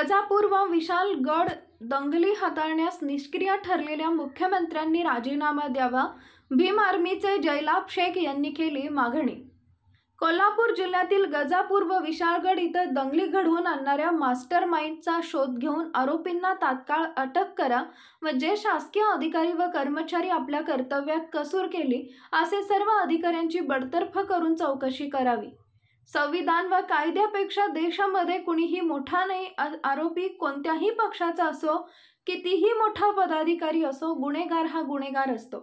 गजापूर व विशालगड दंगली हाताळण्यास निष्क्रिय ठरलेल्या मुख्यमंत्र्यांनी राजीनामा द्यावा, भीम आर्मीचे जयलाभ शेख यांनी केली मागणी। कोल्हापूर जिल्ह्यातील गजापूर व विशाळगड इथं दंगली घडवून आणणाऱ्या मास्टर माइंडचा शोध घेऊन आरोपींना तात्काळ अटक करा व जे शासकीय अधिकारी व कर्मचारी आपल्या कर्तव्यात कसूर केली असे सर्व अधिकाऱ्यांची बडतर्फ करून चौकशी करावी। संविधान व कायद्यापेक्षा देशामध्ये कुणीही मोठा नाही। आरोपी कोणत्याही पक्षाचा असो, कितीही मोठा पदाधिकारी असो, गुन्हेगार हा गुन्हेगार असतो।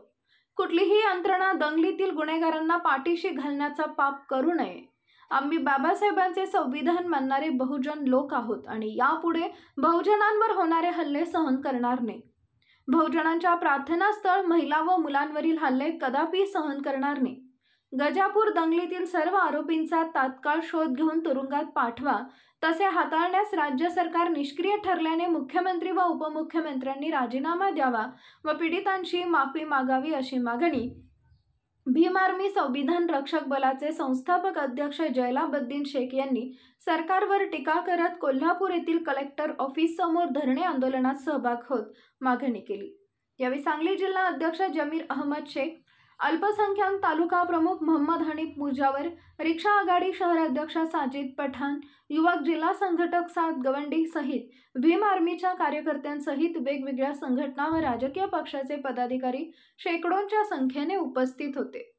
कुठलीही यंत्रणा दंगलीतील गुन्हेगारांना पाठीशी घालण्याचा पाप करू नये। आम्ही बाबासाहेबांचे संविधान मानणारे बहुजन लोक आहोत आणि यापुढे बहुजनांवर होणारे हल्ले सहन करणार नाही। बहुजनांच्या प्रार्थनास्थळ, महिला व मुलांवरील हल्ले कदापि सहन करणार नाही। गजापूर दंगलीतील सर्व आरोपींचा तात्काळ शोध घेऊन तुरुंगात पाठवा। तसे हाताळण्यास राज्य सरकार निष्क्रिय ठरल्याने मुख्यमंत्री व उपमुख्यमंत्र्यांनी राजीनामा द्यावा व पीडितांची माफी मागावी अशी मागणी भीम आर्मी संविधान रक्षक बलाचे संस्थापक अध्यक्ष जयलाबुद्दीन शेख यांनी सरकारवर टीका करत कोल्हापूर येथील कलेक्टर ऑफिस समोर धरणे आंदोलनात सहभाग होत मागणी केली। यावेळी सांगली जिल्हा अध्यक्ष जमीर अहमद शेख, अल्पसंख्याक तालुका प्रमुख मोहम्मद हनीफ मुजावर, रिक्षा आघाडी शहर अध्यक्ष साजिद पठाण, युवक जिल्हा संघटक साद गवंडी सहित भीम आर्मीच्या कार्यकर्त्यांसहित वेगवेगळ्या संघटना व राजकीय पक्षाचे पदाधिकारी शेकडोंच्या संख्येने उपस्थित होते।